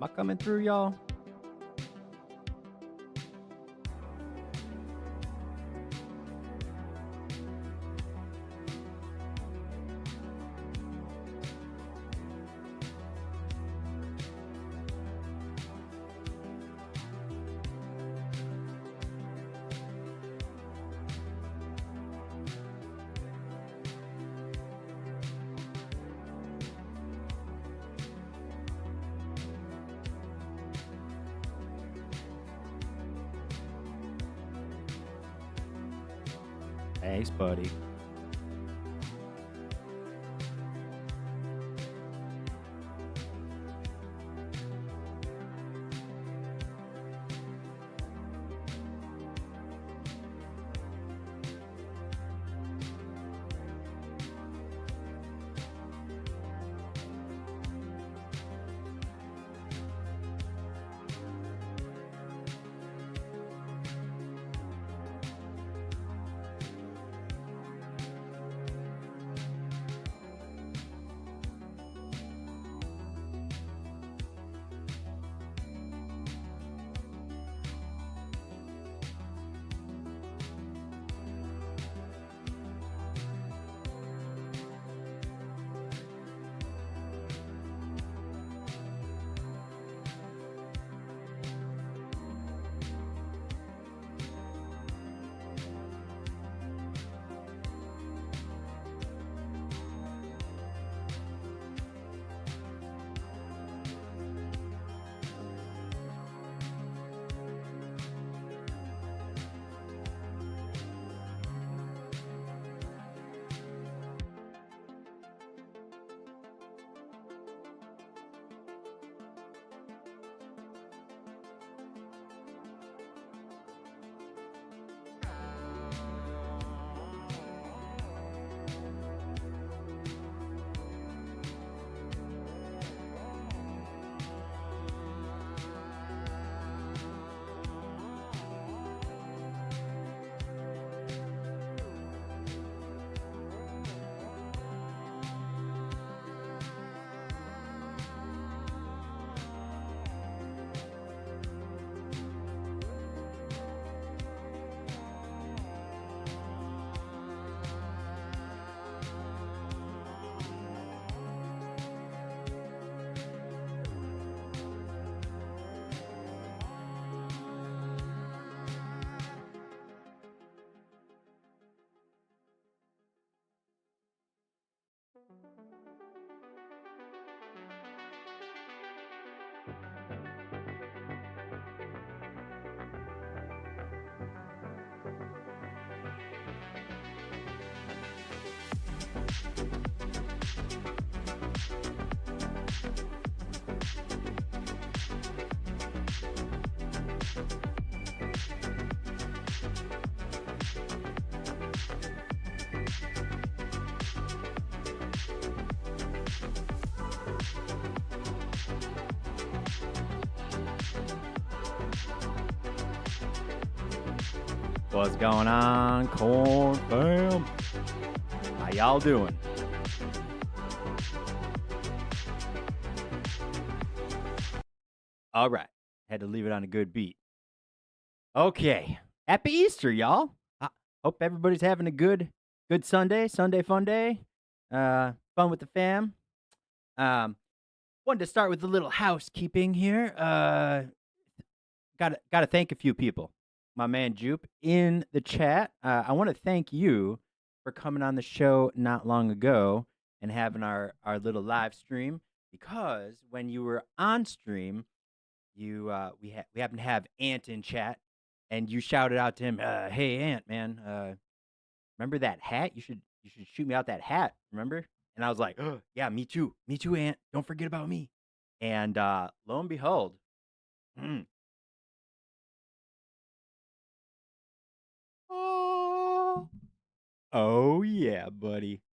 Am I coming through, y'all? Thanks, buddy. What's going on, Corn Fam? How y'all doing? All right. Had to leave it on a good beat. Okay. Happy Easter, y'all. I hope everybody's having a good Sunday fun day. Fun with the fam. Wanted to start with a little housekeeping here. Gotta thank a few people. My man Jupe in the chat. I want to thank you for coming on the show not long ago and having our little live stream, because when you were on stream, we happened to have Ant in chat, and you shouted out to him, "Hey Ant, man, remember that hat? You should shoot me out that hat. Remember?" And I was like, "Oh yeah, me too, Ant. Don't forget about me." And lo and behold. Oh yeah, buddy.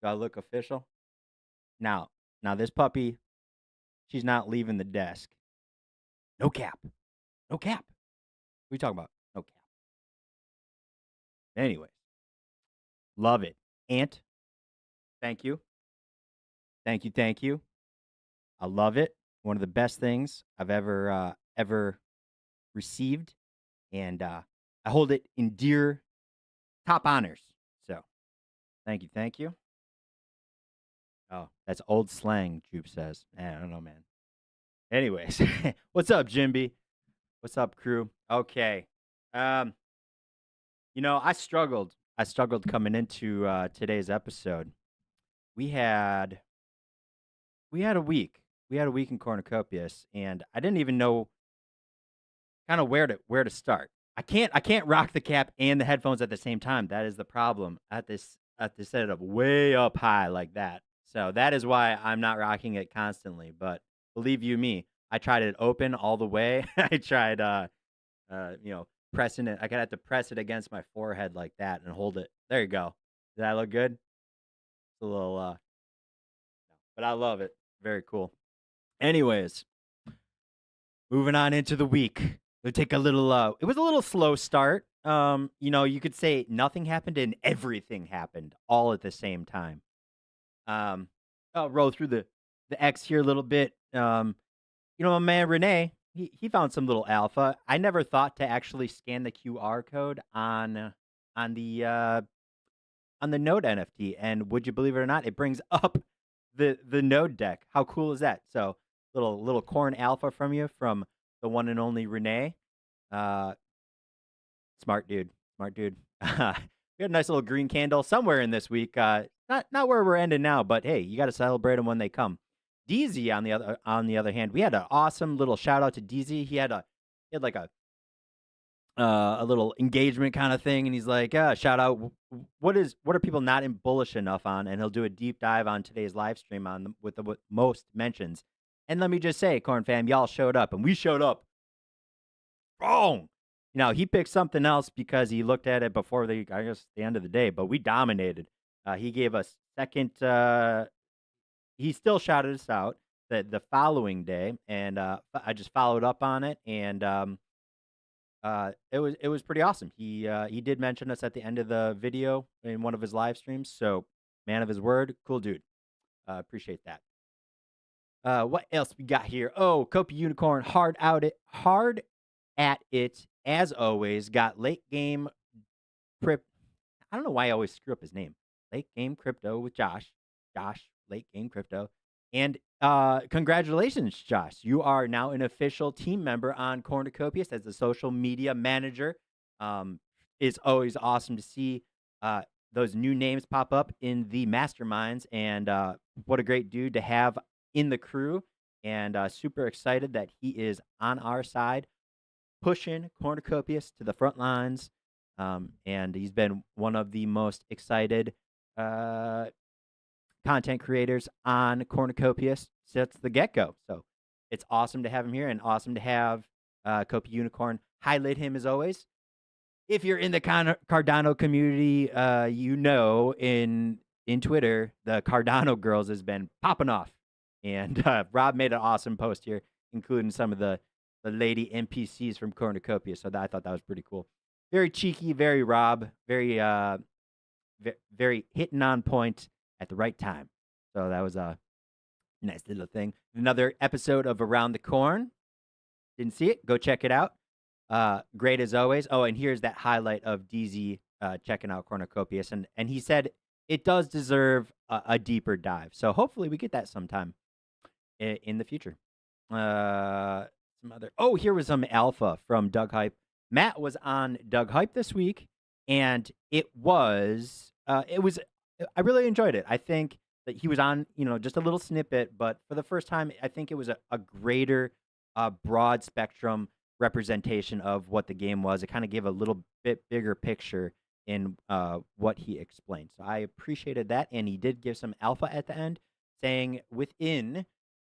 Do I look official? Now this puppy, she's not leaving the desk. No cap. No cap. What are you talking about? No cap. Anyways, love it. Ant, thank you. Thank you. I love it. one of the best things I've ever received, and I hold it in dear top honors. So thank you, thank you. Oh, that's old slang, Jupe says. I don't know, man. Anyways, what's up, Jimby? What's up, crew? Okay. Um, I struggled. I struggled coming into today's episode. We had we had a week. We had a week in Cornucopias, and I didn't even know kind of where to start. I can't rock the cap and the headphones at the same time. That is the problem. I have to set it up way up high like that. So that is why I'm not rocking it constantly. But believe you me, I tried it open all the way. I tried pressing it. I gotta have to press it against my forehead like that and hold it. There you go. Did that look good? It's a little but I love it. Very cool. Anyways, moving on into the week. We'll take a little it was a little slow start. You could say nothing happened and everything happened all at the same time. Um I'll roll through the X here a little bit. My man Renee, he found some little alpha. I never thought to actually scan the QR code on the uh on the Node NFT, and would you believe it or not, it brings up the Node deck. How cool is that? So little corn alpha from you from the one and only Renee. Uh, smart dude, smart dude. We had a nice little green candle somewhere in this week. Not where we're ending now, but hey, you got to celebrate them when they come. DZ on the other hand, we had an awesome little shout out to DZ. He had like a little engagement kind of thing, and he's like, shout out. What are people not bullish enough on? And he'll do a deep dive on today's live stream with the most mentions. And let me just say, Corn fam, y'all showed up, and we showed up wrong. He picked something else because he looked at it before the end of the day, but we dominated. He gave us second. He still shouted us out the following day, and I just followed up on it, and it was pretty awesome. He did mention us at the end of the video in one of his live streams. So, man of his word, cool dude. Appreciate that. What else we got here? Oh, COPI Unicorn, hard at it as always. Got late game crypt. I don't know why I always screw up his name. Late game crypto with Josh. Josh, late game crypto. And congratulations, Josh. You are now an official team member on Cornucopias as the social media manager. It's always awesome to see those new names pop up in the masterminds. And what a great dude to have in the crew. And super excited that he is on our side, pushing Cornucopias to the front lines. And he's been one of the most excited content creators on Cornucopias since the get-go. So it's awesome to have him here and awesome to have COPI Unicorn highlight him as always. If you're in the Cardano community, in Twitter, the Cardano girls has been popping off. And Rob made an awesome post here, including some of the lady NPCs from Cornucopia. So I thought that was pretty cool. Very cheeky, very Rob, very very hitting on point at the right time. So that was a nice little thing. Another episode of Around the Corn. Didn't see it? Go check it out. Great as always. Oh, and here's that highlight of DZ checking out Cornucopias. And he said it does deserve a deeper dive. So hopefully we get that sometime in the future. Here was some alpha from Doug Hype. Matt was on Doug Hype this week, and I really enjoyed it. I think that he was on, just a little snippet, but for the first time, I think it was a greater, broad spectrum representation of what the game was. It kind of gave a little bit bigger picture in what he explained. So I appreciated that, and he did give some alpha at the end, saying within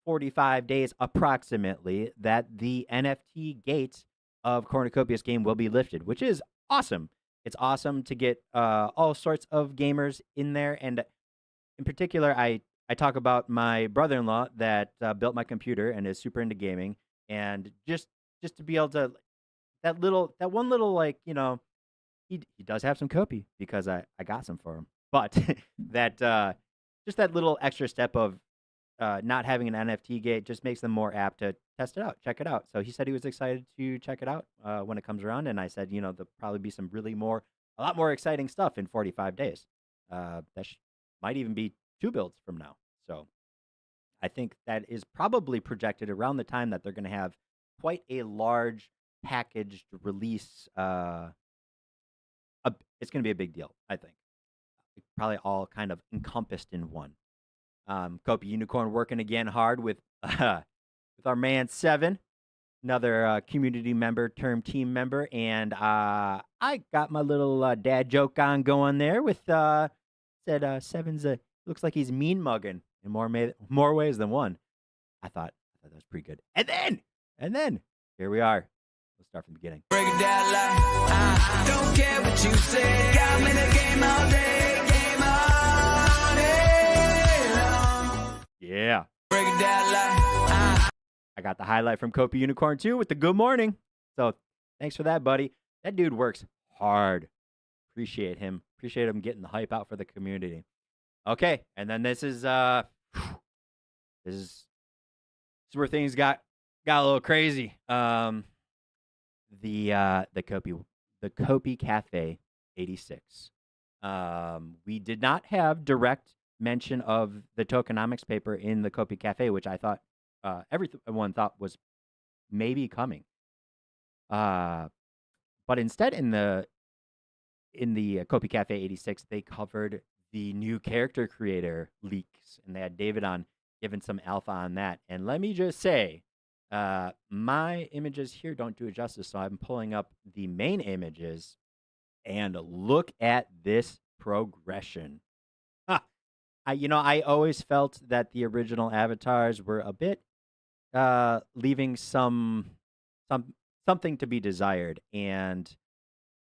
45 days approximately that the NFT gates of Cornucopias game will be lifted, which is awesome. It's awesome to get all sorts of gamers in there. And in particular, I talk about my brother-in-law that built my computer and is super into gaming. And just to be able to, that one little, he does have some COPI because I got some for him. But that just that little extra step of not having an NFT gate just makes them more apt to test it out, check it out. So he said he was excited to check it out when it comes around, and I said, there'll probably be some a lot more exciting stuff in 45 days. Might even be 2 builds from now. So I think that is probably projected around the time that they're going to have quite a large packaged release. It's going to be a big deal, I think. Probably all kind of encompassed in one. COPI Unicorn working again hard with our man 7, another community member, term team member, and I got my little dad joke on going there with said 7's looks like he's mean mugging in more ways than one. I thought that was pretty good. And then here we are. Let's start from the beginning. Break it down like I don't care what you say. Got me the game all day, game all day long. Yeah. Break it down like I got the highlight from COPI Unicorn too with the good morning. So thanks for that, buddy. That dude works hard. Appreciate him. Appreciate him getting the hype out for the community. Okay, and then this is where things got a little crazy. The COPI Cafe 86. We did not have direct mention of the tokenomics paper in the COPI Cafe, which I thought everyone thought was maybe coming. But instead, in the COPI Cafe 86, they covered the new character creator leaks, and they had David on giving some alpha on that. And let me just say, my images here don't do it justice, so I'm pulling up the main images, and look at this progression. I always felt that the original avatars were a bit leaving something to be desired, and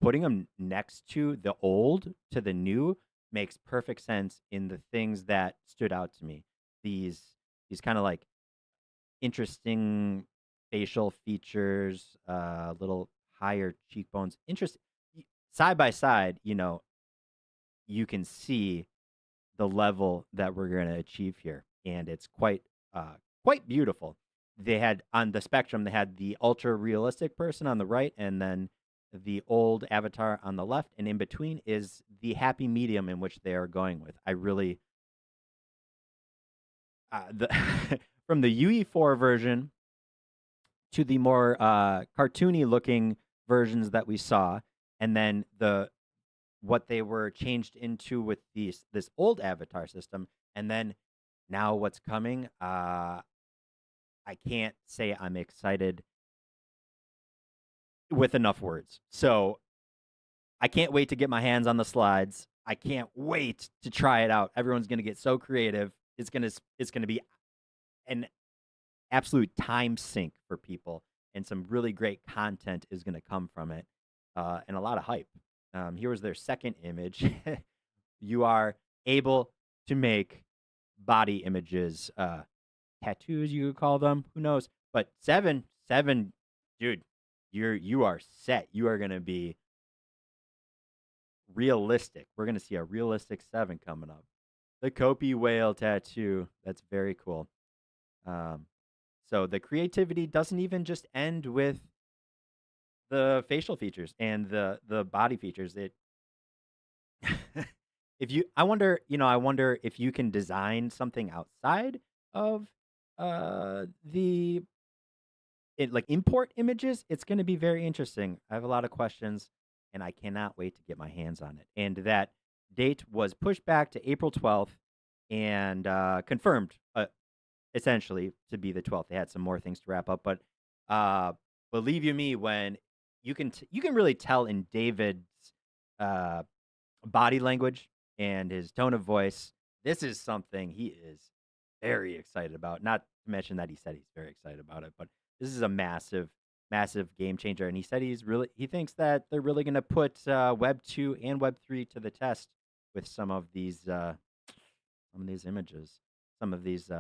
putting them next to the old to the new makes perfect sense in the things that stood out to me. These kind of like interesting facial features, little higher cheekbones. Interesting side by side, you can see the level that we're going to achieve here, and it's quite beautiful. They had on the spectrum, they had the ultra realistic person on the right, and then the old avatar on the left, and in between is the happy medium in which they are going with. I really from the UE4 version to the more cartoony looking versions that we saw, and then what they were changed into with this old avatar system, and then now what's coming. I can't say I'm excited with enough words. So I can't wait to get my hands on the slides. I can't wait to try it out. Everyone's going to get so creative. It's going to be an absolute time sink for people, and some really great content is going to come from it, and a lot of hype. Here was their second image. You are able to make body images, tattoos, you could call them. Who knows? But 7, dude, you are set. You are going to be realistic. We're going to see a realistic 7 coming up. The COPI whale tattoo. That's very cool. So the creativity doesn't even just end with the facial features and the body features. I wonder if you can design something outside of like import images. It's going to be very interesting. I have a lot of questions, and I cannot wait to get my hands on it. And that date was pushed back to April 12th and confirmed, essentially, to be the 12th. They had some more things to wrap up, but believe you me, when you can really tell in David's body language and his tone of voice, this is something he is very excited about. Not to mention that he said he's very excited about it, but this is a massive game changer. And he said he thinks that they're really going to put Web 2 and Web 3 to the test with some of these images, some of these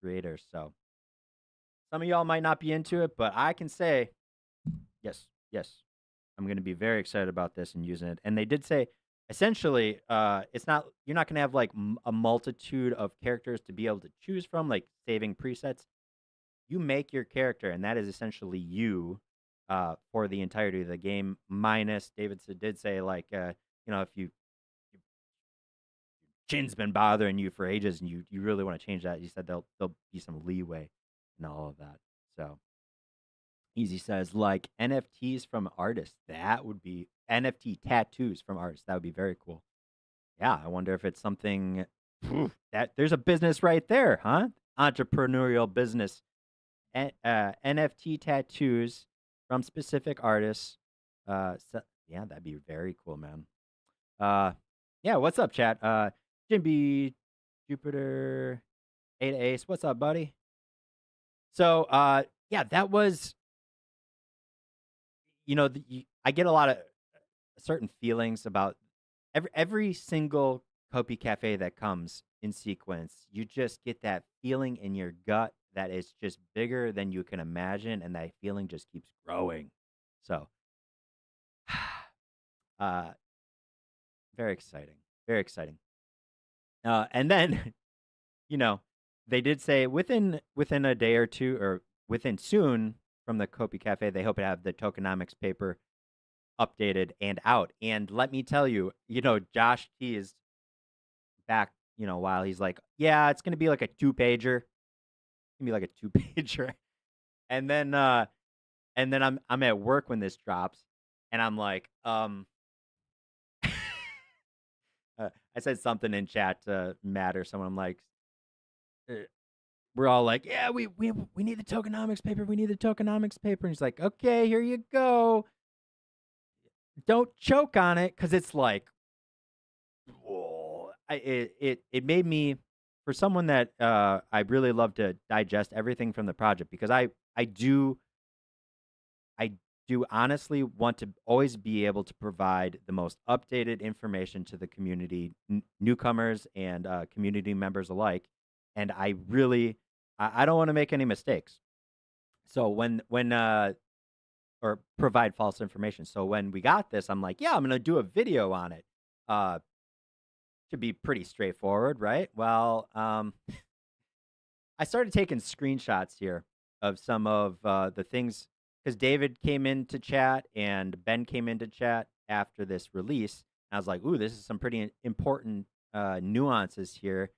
creators. So some of y'all might not be into it, but I can say, yes, I'm going to be very excited about this and using it. And they did say, essentially, it's not you're not gonna have like a multitude of characters to be able to choose from, like saving presets. You make your character, and that is essentially you for the entirety of the game. Minus, did say like, if you chin's been bothering you for ages and you really want to change that, he said there'll be some leeway in all of that. So Easy says like NFTs from artists. That would be NFT tattoos from artists. That would be very cool. Yeah, I wonder if it's something that there's a business right there, huh? Entrepreneurial business. NFT tattoos from specific artists. Yeah, that'd be very cool, man. Yeah, what's up, chat? Jimby, Jupiter, Ada Ace, what's up, buddy? So, yeah, that was, I get a lot of certain feelings about every single Kopi Cafe that comes in sequence. You just get that feeling in your gut that is just bigger than you can imagine, and that feeling just keeps growing. So, uh, very exciting, very exciting. And then, you know, they did say within a day or two, or within soon from the Kopi Cafe, they hope to have the tokenomics paper updated and out. And let me tell you, Josh teased back, while he's like, yeah, it's gonna be like a 2-pager. It's gonna be like a 2-pager. And then I'm at work when this drops, and I'm like, I said something in chat to Matt or someone. I'm like, uh, we're all like, yeah, we need the tokenomics paper. We need the tokenomics paper. And he's like, okay, here you go. Don't choke on it, because it's like, whoa. It made me, for someone that I really love to digest everything from the project, because I do honestly want to always be able to provide the most updated information to the community, newcomers and community members alike. And I don't want to make any mistakes. So or provide false information. So when we got this, I'm like, yeah, I'm going to do a video on it. To be pretty straightforward, right? Well, I started taking screenshots here of some of the things, because David came into chat and Ben came into chat after this release. I was like, ooh, this is some pretty important nuances here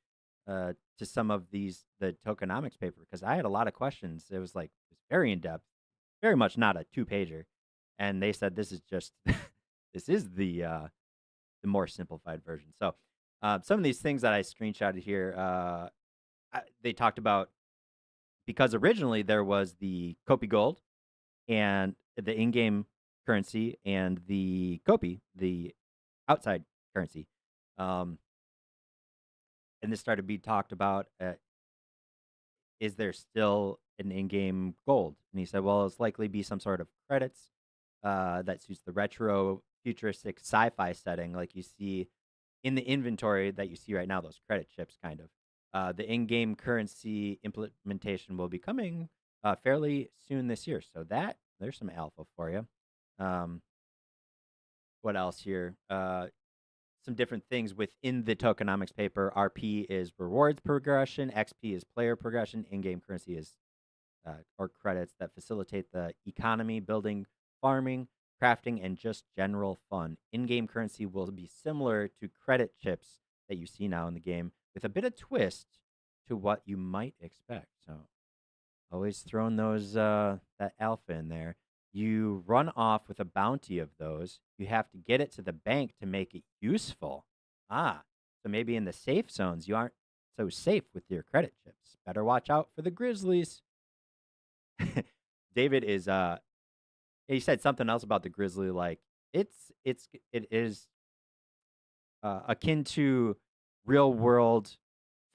to some of the tokenomics paper, because I had a lot of questions. It was very in depth, very much not a 2-pager, and they said this is just this is the more simplified version. So some of these things that I screenshotted here, they talked about, because originally there was the Copi Gold and the in-game currency and the Copi, the outside currency. And this started to be talked about, is there still an in-game gold? And he said, well, it's likely be some sort of credits that suits the retro futuristic sci-fi setting like you see in the inventory that you see right now, those credit chips kind of. The in-game currency implementation will be coming fairly soon this year. So there's some alpha for you. What else here? Some different things within the tokenomics paper. RP is rewards progression. XP is player progression. In-game currency is or credits that facilitate the economy, building, farming, crafting, and just general fun. In-game currency will be similar to credit chips that you see now in the game, with a bit of twist to what you might expect. So always throwing those that alpha in there. You run off with a bounty of those. You have to get it to the bank to make it useful. So maybe in the safe zones you aren't so safe with your credit chips. Better watch out for the Grizzlies. David is he said something else about the Grizzly, like it is akin to real world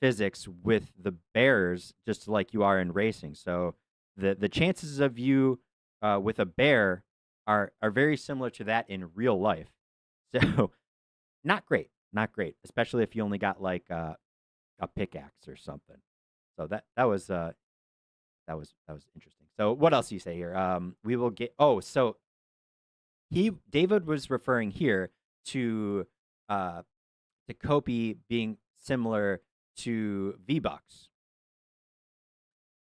physics with the bears, just like you are in racing. So the chances of you with a bear are very similar to that in real life. So not great, especially if you only got like a pickaxe or something. So that was interesting. So what else do you say here? We will get. Oh, so David was referring here to to COPI being similar to V-Bucks.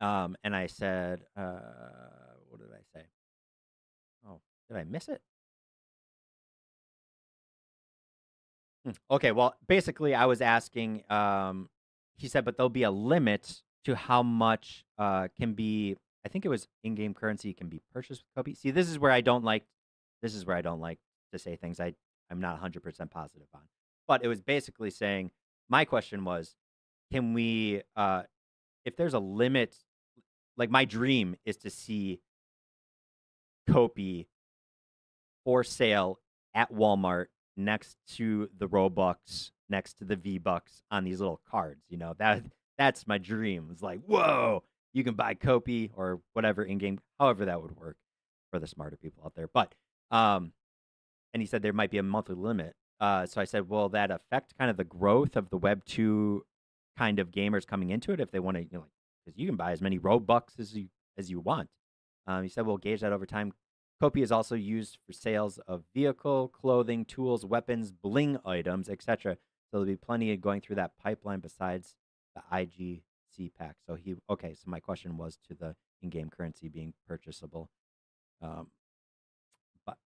And I said, what did I say? Oh, did I miss it? Okay, well, basically, I was asking. He said, but there'll be a limit to how much can be. I think it was in-game currency can be purchased with COPI. See, this is where I don't like. This is where I don't like to say things I'm not 100% positive on. But it was basically saying my question was, can we? If there's a limit, like my dream is to see COPI for sale at Walmart next to the Robux, next to the V-Bucks on these little cards. That's my dream. It's like, whoa, you can buy COPI or whatever in-game, however that would work for the smarter people out there. But and he said there might be a monthly limit. So I said, will that affect kind of the growth of the Web 2 kind of gamers coming into it if they want to, because you can buy as many Robux as you want. He said we'll gauge that over time. COPI is also used for sales of vehicle, clothing, tools, weapons, bling items, etc. So there'll be plenty of going through that pipeline besides the IGC pack. So my question was to the in-game currency being purchasable. But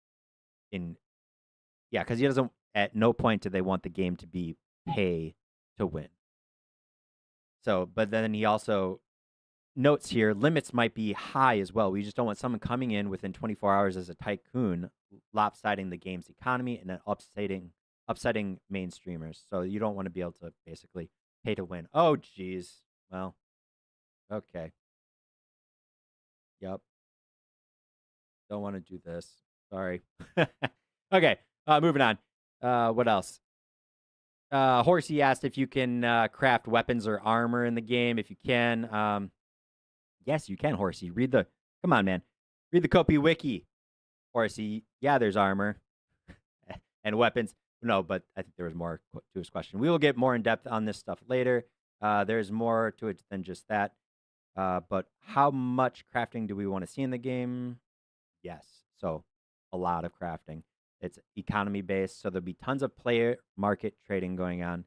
because he doesn't, at no point did they want the game to be pay to win. So, but then he also notes here, limits might be high as well. We just don't want someone coming in within 24 hours as a tycoon, lopsiding the game's economy and then upsetting mainstreamers. So you don't want to be able to basically pay to win. Oh, geez. Well, okay. Yep. Don't want to do this. Sorry. Okay. Moving on. What else? Horsey asked if you can craft weapons or armor in the game. If you can, yes, you can, Horsey. Come on, man. Read the COPI wiki, Horsey. Yeah, there's armor and weapons. No, but I think there was more to his question. We will get more in depth on this stuff later. There's more to it than just that. But how much crafting do we want to see in the game? Yes. So a lot of crafting. It's economy based. So there'll be tons of player market trading going on.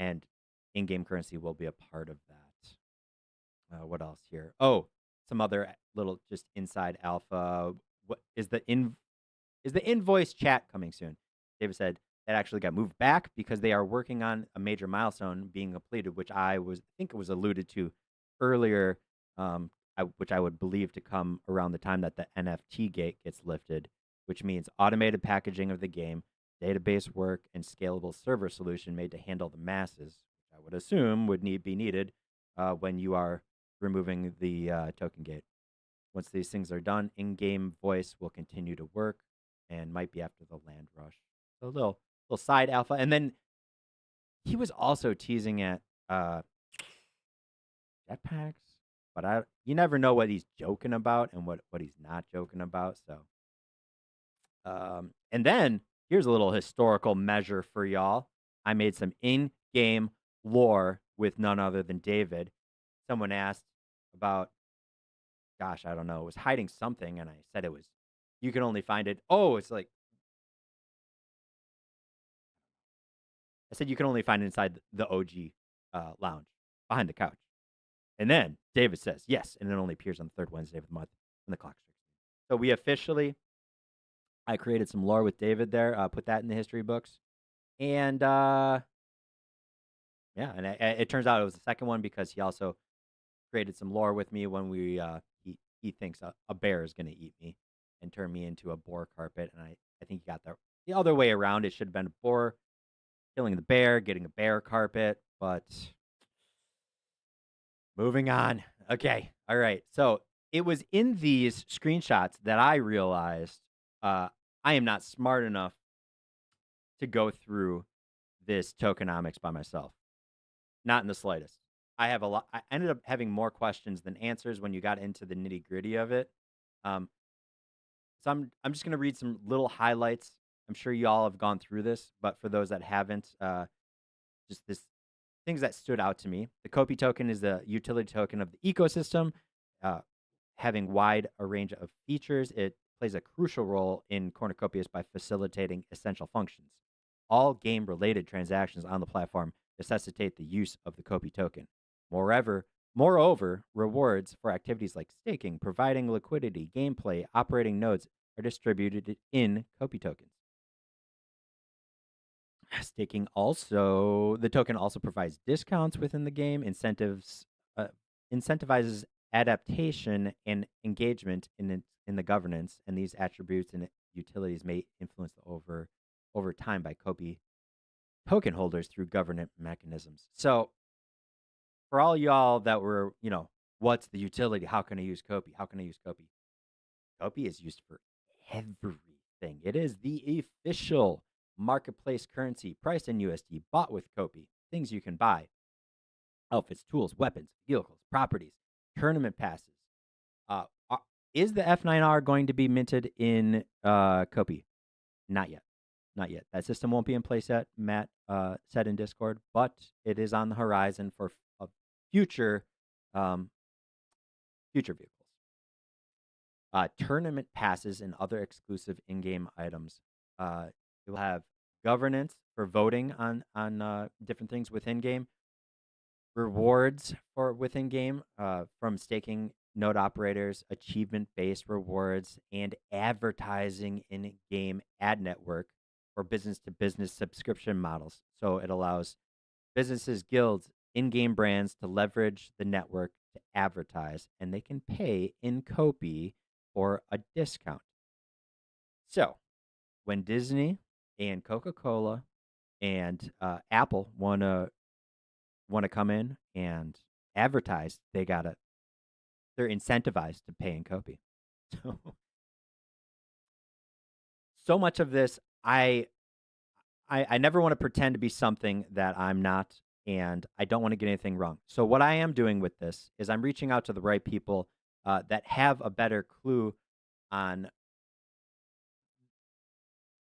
And in-game currency will be a part of that. What else here? Oh, some other little just inside alpha. What is the invoice chat coming soon? David said that actually got moved back because they are working on a major milestone being completed, which I think it was alluded to earlier, which I would believe to come around the time that the NFT gate gets lifted, which means automated packaging of the game, database work, and scalable server solution made to handle the masses, which I would assume would be needed when you are removing the token gate. Once these things are done, in-game voice will continue to work and might be after the land rush. So a little side alpha. And then he was also teasing at jetpacks, but you never know what he's joking about and what he's not joking about. So, and then here's a little historical measure for y'all. I made some in-game lore with none other than David. Someone asked about, gosh, I don't know, it was hiding something, and I said you can only find it. Oh, it's like, I said you can only find it inside the OG lounge behind the couch. And then David says, yes, and it only appears on the third Wednesday of the month when the clock strikes. So I created some lore with David there, put that in the history books. And and it turns out it was the second one because he also created some lore with me when he thinks a bear is going to eat me and turn me into a boar carpet. And I think he got the other way around. It should have been a boar killing the bear, getting a bear carpet, but moving on. Okay. All right. So it was in these screenshots that I realized I am not smart enough to go through this tokenomics by myself. Not in the slightest. I ended up having more questions than answers when you got into the nitty gritty of it. So I'm just going to read some little highlights. I'm sure you all have gone through this, but for those that haven't, just things that stood out to me. The COPI token is the utility token of the ecosystem, having wide a range of features. It plays a crucial role in Cornucopias by facilitating essential functions. all game-related transactions on the platform necessitate the use of the COPI token. Moreover, rewards for activities like staking, providing liquidity, gameplay, operating nodes are distributed in COPI tokens. The token also provides discounts within the game, incentivizes adaptation and engagement in the governance, and these attributes and utilities may influence over time by COPI token holders through governance mechanisms. So, for all y'all that were, what's the utility? How can I use COPI? How can I use COPI? COPI is used for everything. It is the official marketplace currency priced in USD, bought with COPI. Things you can buy: outfits, tools, weapons, vehicles, properties, tournament passes. Is the F9R going to be minted in COPI? Not yet. Not yet. That system won't be in place yet, Matt said in Discord, but it is on the horizon for future vehicles. Tournament passes and other exclusive in-game items. It will have governance for voting on different things within game, rewards for within game from staking node operators, achievement-based rewards, and advertising in-game ad network for business-to-business subscription models. So it allows businesses, guilds, in-game brands to leverage the network to advertise, and they can pay in COPI for a discount. So when Disney and Coca-Cola and Apple want to come in and advertise, they're incentivized to pay in COPI. So much of this, I never want to pretend to be something that I'm not, and I don't want to get anything wrong. So what I am doing with this is I'm reaching out to the right people that have a better clue on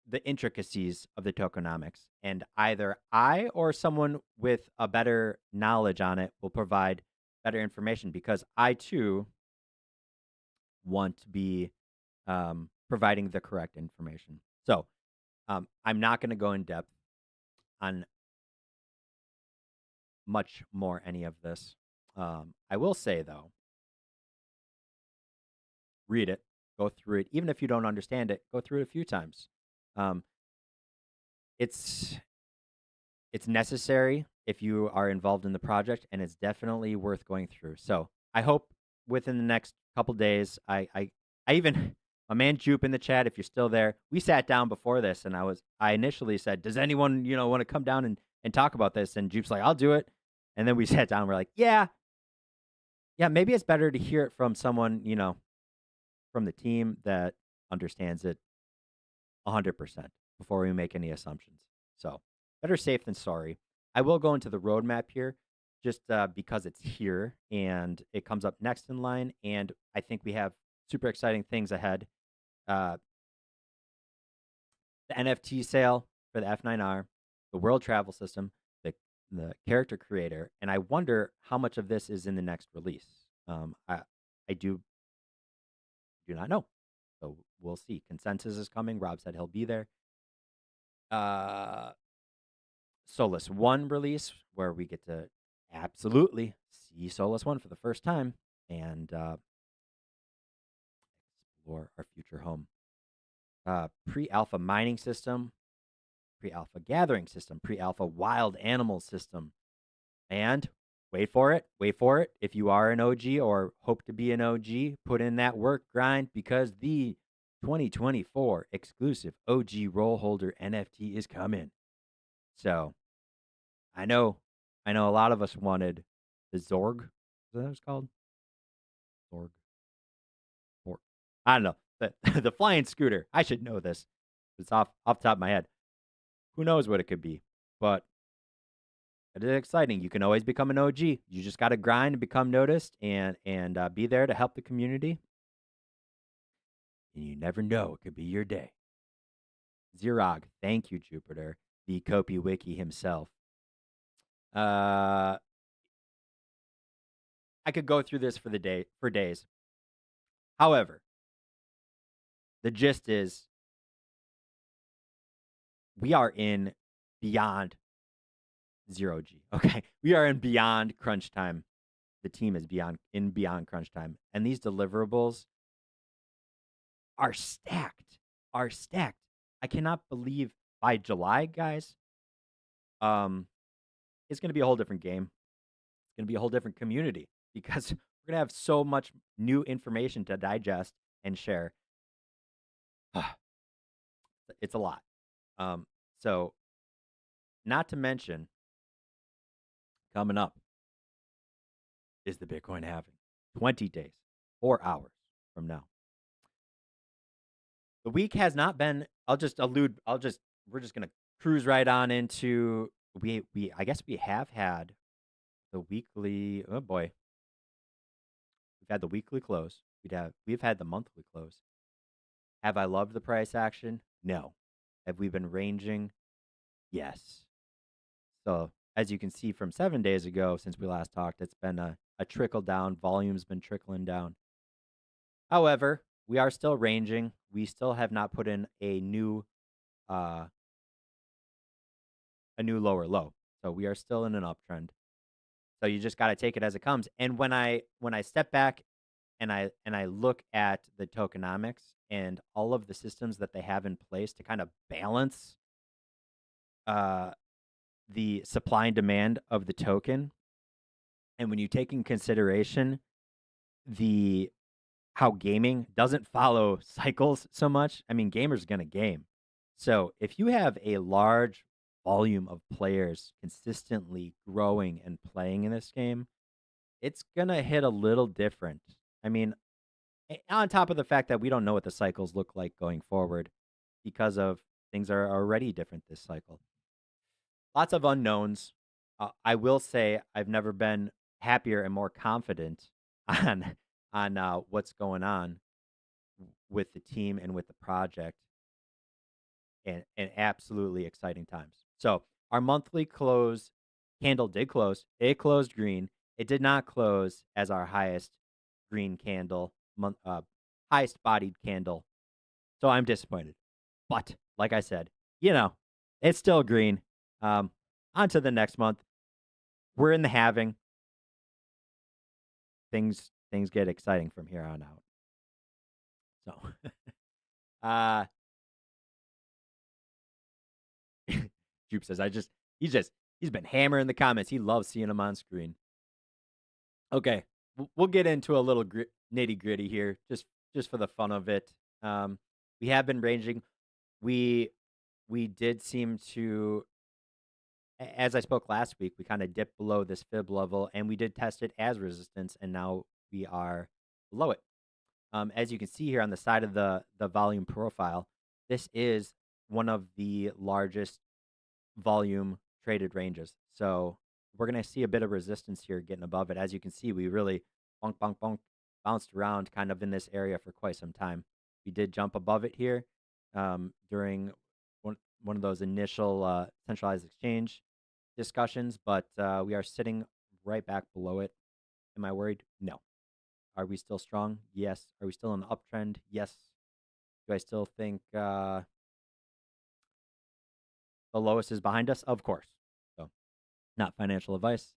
the intricacies of the tokenomics, and either I or someone with a better knowledge on it will provide better information, because I too want to be providing the correct information. So I'm not going to go in depth on much more any of this. I will say, though, read it, go through it. Even if you don't understand it, go through it a few times. It's necessary if you are involved in the project, and it's definitely worth going through. So I hope within the next couple days, I even my man Jupe in the chat, if you're still there, we sat down before this, and I initially said, does anyone want to come down and talk about this? And Jupe's like, I'll do it. And then we sat down. We're like, yeah, maybe it's better to hear it from someone from the team that understands it 100% before we make any assumptions. So better safe than sorry. I will go into the roadmap here just because it's here and it comes up next in line. And I think we have super exciting things ahead. The NFT sale for the F9R, the world travel system, the character creator, and I wonder how much of this is in the next release. I do not know. So we'll see. Consensus is coming. Rob said he'll be there. Solus 1 release, where we get to absolutely see Solus 1 for the first time and explore our future home. Pre-alpha mining system, pre-alpha gathering system, pre-alpha wild animal system, and wait for it. If you are an OG or hope to be an OG, put in that work grind, because the 2024 exclusive OG role holder NFT is coming. So I know a lot of us wanted the Zorg. Is that what it's called? Zorg. I don't know. The flying scooter. I should know this. It's off the top of my head. Who knows what it could be? But it is exciting. You can always become an OG. You just got to grind and become noticed and be there to help the community. And you never know. It could be your day. Zerog. Thank you, Jupiter. The COPI Wiki himself. I could go through this for days. However, the gist is we are in beyond zero G. Okay, we are in beyond crunch time. The team is beyond crunch time, and these deliverables are stacked. Are stacked. I cannot believe by July, guys. Um, it's going to be a whole different game. It's going to be a whole different community because we're going to have so much new information to digest and share. It's a lot. So, not to mention, coming up is the Bitcoin halving. 20 days, 4 hours from now. The week has not been. We're just gonna cruise right on into I guess we have had the weekly. Oh boy, we've had the weekly close. We've had the monthly close. Have I loved the price action? No. Have we been ranging? Yes. So as you can see from 7 days ago, since we last talked, it's been a trickle down. Volume's been trickling down. However, we are still ranging. We still have not put in a new lower low. So we are still in an uptrend. So you just got to take it as it comes. And when I step back and I look at the tokenomics and all of the systems that they have in place to kind of balance the supply and demand of the token, and when you take in consideration how gaming doesn't follow cycles so much, I mean, gamers gonna game. So if you have a large volume of players consistently growing and playing in this game, it's gonna hit a little different. I mean, on top of the fact that we don't know what the cycles look like going forward because of things are already different this cycle. Lots of unknowns. I will say I've never been happier and more confident on what's going on with the team and with the project, and absolutely exciting times. So our monthly close candle did close. It closed green. It did not close as our highest green candle, highest bodied candle. So I'm disappointed. But like I said, it's still green. On to the next month. We're in the halving. Things get exciting from here on out. So Jupe says he's been hammering the comments. He loves seeing them on screen. Okay, we'll get into a little nitty gritty here, just for the fun of it. We have been ranging. We did seem to, as I spoke last week, we kind of dipped below this fib level, and we did test it as resistance, and now we are below it. As you can see here on the side of the volume profile, this is one of the largest volume traded ranges. So we're going to see a bit of resistance here getting above it. As you can see, we really bonk, bonk, bonk, bounced around kind of in this area for quite some time. We did jump above it here during one of those initial centralized exchange discussions, but we are sitting right back below it. Am I worried? No. Are we still strong? Yes. Are we still in the uptrend? Yes. Do I still think the lowest is behind us? Of course. So, not financial advice.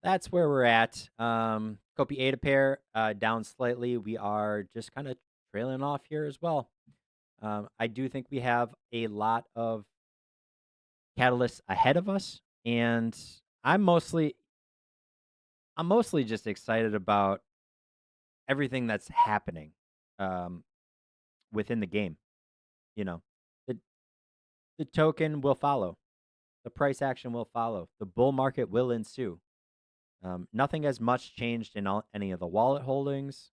That's where we're at. COPI ADA pair down slightly. We are just kind of trailing off here as well. I do think we have a lot of catalysts ahead of us, and I'm mostly just excited about everything that's happening within the game. The token will follow. The price action will follow. The bull market will ensue. Nothing has much changed in any of the wallet holdings.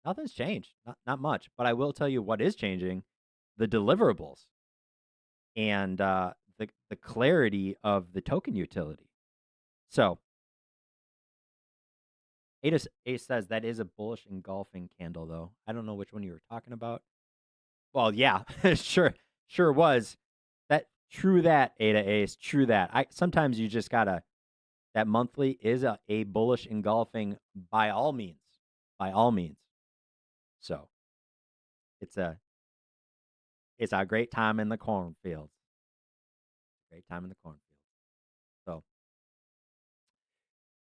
Nothing's changed. Not much. But I will tell you what is changing: the deliverables and the clarity of the token utility. So Ace says that is a bullish engulfing candle, though. I don't know which one you were talking about. Well, yeah, sure was. True that, Ada Ace. True that. Sometimes you just gotta. That monthly is a bullish engulfing by all means. By all means. So it's a great time in the cornfields. Great time in the cornfield. So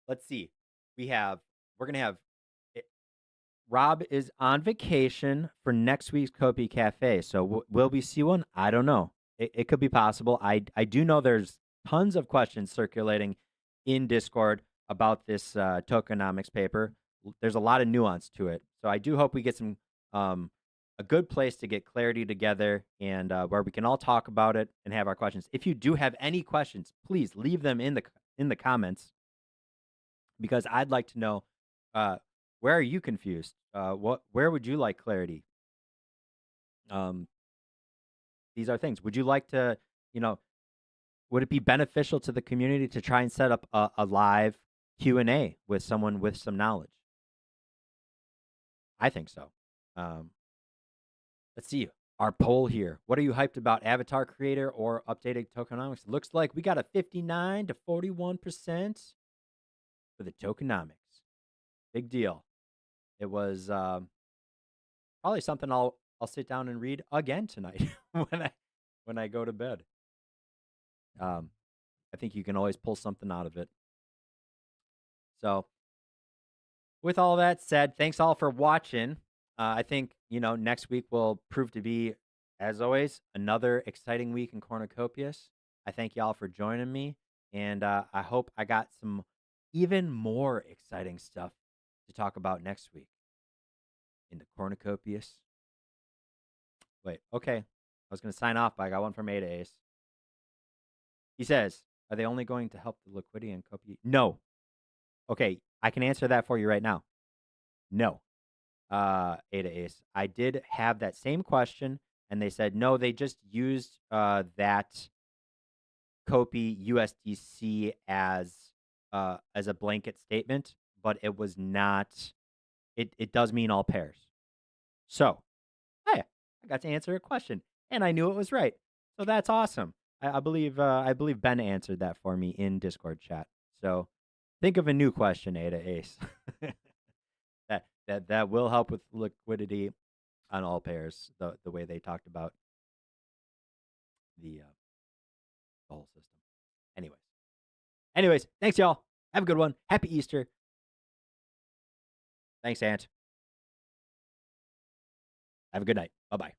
let's see. We're gonna have Rob is on vacation for next week's Copi Cafe. So will we see one? I don't know. It could be possible. I do know there's tons of questions circulating in Discord about this tokenomics paper. There's a lot of nuance to it. So I do hope we get some a good place to get clarity together and where we can all talk about it and have our questions. If you do have any questions, please leave them in the comments because I'd like to know where are you confused? Where would you like clarity? These are things. Would you like to, would it be beneficial to the community to try and set up a live Q&A with someone with some knowledge? I think so. Let's see our poll here. What are you hyped about, Avatar Creator or updated tokenomics? Looks like we got a 59 to 41% for the tokenomics. Big deal. It was probably something I'll sit down and read again tonight when I go to bed. I think you can always pull something out of it. So, with all that said, thanks all for watching. I think next week will prove to be, as always, another exciting week in Cornucopias. I thank y'all for joining me, and I hope I got some even more exciting stuff to talk about next week in the Cornucopias. Wait, okay. I was going to sign off, but I got one from Ada Ace. He says, are they only going to help the liquidity and COPI? No. Okay, I can answer that for you right now. No. Ada Ace. I did have that same question, and they said, no, they just used that COPI USDC as a blanket statement, but it was not, it does mean all pairs. So, hey, I got to answer a question, and I knew it was right. So that's awesome. I believe Ben answered that for me in Discord chat. So think of a new question, Ada Ace. that will help with liquidity on all pairs, the way they talked about the whole system. Anyways, thanks y'all. Have a good one. Happy Easter. Thanks, Ant. Have a good night. Bye-bye.